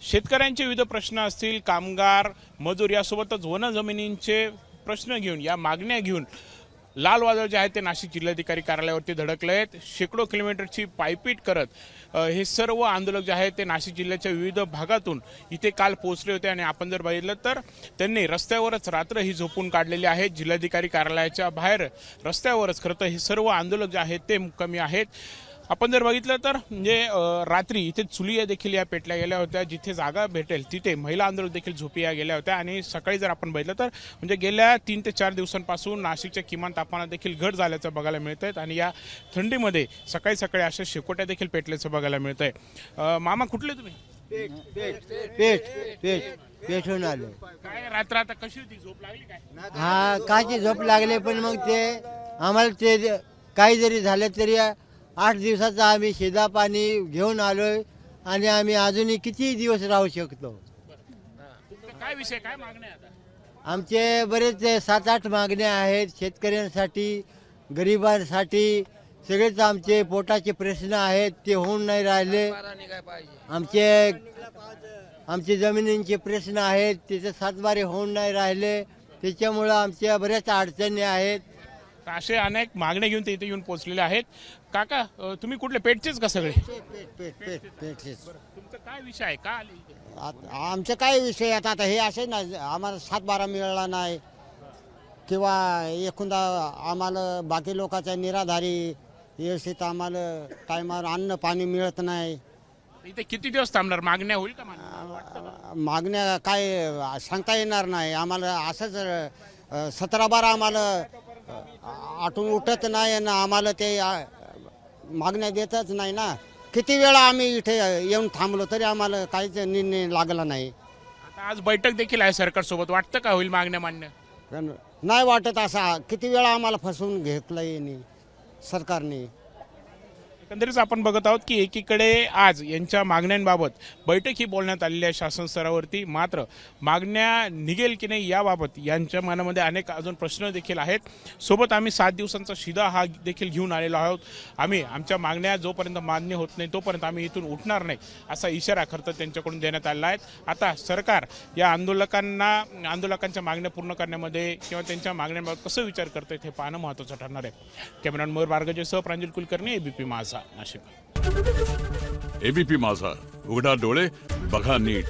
शेतकऱ्यांचे विविध प्रश्न असतील, कामगार मजूर यासोबतच वन जमिनींचे प्रश्न घेऊन, या मागण्या घेऊन लाल वादळ जे आहे ते नाशिक जिल्हाधिकारी कार्यालयावरती धडकले आहेत। शेकडो किलोमीटरची पायपीट करत हे सर्व आंदोलक जे आहेत ते नाशिक जिल्ह्याच्या विविध भागातून इथे काल पोहोचले होते आणि आपण जर बघितलं तर त्यांनी रस्त्यावरच रात्र ही झोपून काढलेली आहे। जिल्हाधिकारी कार्यालयाच्या बाहेर रस्त्यावरच खरं तर हे सर्व आंदोलक जे आहेत ते मुक्कामी आहेत। आपण जर बघितलं तर म्हणजे रात्री इथे चुलिया देखील या पेटल्या गेल्या होत्या, जिथे जागा भेटेल तिथे महिला आंदोलक देखील झोपिया गेल्या होत्या। आणि सकाळी जर आपण बघितलं तर म्हणजे गेल्या 3 ते 4 दिवसांपासून नाशिकच्या किमान तापमानात देखील घट झाल्याचं बघायला मिळत आहे आणि या थंडीमध्ये सकाळी सकाळी अशा शेकोट्या देखील पेटल्याचं बघायला मिळत आहे। मामा कुठले तुम्ही? पेटून आलो। काय रात्र आता कशी होती, झोप लागली काय? हा, काची झोप लागले, पण मग ते आम्हाला ते काही जरी झालं तरी 8 दिवसाचा आम्ही शिदा पाणी घेऊन आलोय आणि आम्ही अजूनही किती दिवस राहू शकतो। काय विषय, काय मागण्या आता? आमचे बरेच 7-8 मागण्या आहेत शेतकऱ्यांसाठी, गरिबांसाठी। सगळेच आमचे पोटाचे प्रश्न आहेत, ते होऊन नाही राहिले। आमचे जमिनींचे प्रश्न आहेत, त्याचे सातबारे होऊन नाही राहिले, त्याच्यामुळं आमच्या बऱ्याच अडचणी आहेत। असे अनेक मागण्या घेऊन ते इथे येऊन पोहोचलेले आहेत। काका तुम्ही कुठले, पेटचेच का सगळे? तुमचा काय विषय आहे, का आले इथे? आमचे काय विषय आता हे असे ना, आम्हाला 7-12 मिळाला नाही किंवा एकूणदा आम्हाला बाकी लोकांच्या निराधारी व्यवस्थित आम्हाला टायमावर अन्न पाणी मिळत नाही। इथे किती दिवस थांबणार? मागण्या होईल का? मागण्या काय सांगता येणार नाही आम्हाला। असंच 17-12 आम्हाला आठवून उठत नाही ना, आम्हाला ते मागण्या देतच नाही ना। किती वेळा आम्ही इथे येऊन थांबलो तरी आम्हाला काहीच निर्णय लागला नाही। आता आज बैठक देखील आहे सरकार सोबत, वाटतं का होईल मागण्या मान्य? नाही वाटत। असा किती वेळा आम्हाला फसवून घेतलंय सरकारने। एकंदरीत आपण बघत आहोत की एकीकडे आज यांच्या मागण्यांबाबत बैठक ही बोलण्यात आलेली आहे शासन स्तरावरती, मात्र मागण्या निघेल की नाही याबाबत यांच्या मनामध्ये अनेक अजून प्रश्न देखील आहेत। सोबत आम्ही 7 दिवसांचा शिदा हा देखील घेऊन आलेलो आहोत। आम्ही आमच्या मागण्या जोपर्यंत मान्य होत नाही तोपर्यंत आम्ही इथून उठणार नाही असा इशारा खरं तर त्यांच्याकडून देण्यात आलेला आहे। आता सरकार या आंदोलकांच्या मागण्या पूर्ण करण्यामध्ये किंवा त्यांच्या मागण्यांबाबत कसं विचार करतंय हे पाहणं महत्त्वाचं ठरणार आहे। कॅमेरामॅन मयूर बारगजेसह प्रांजल कुलकर्णी, एबीपी माझा, नाशिक। एबीपी माझा, उघडा डोळे बघा नीट।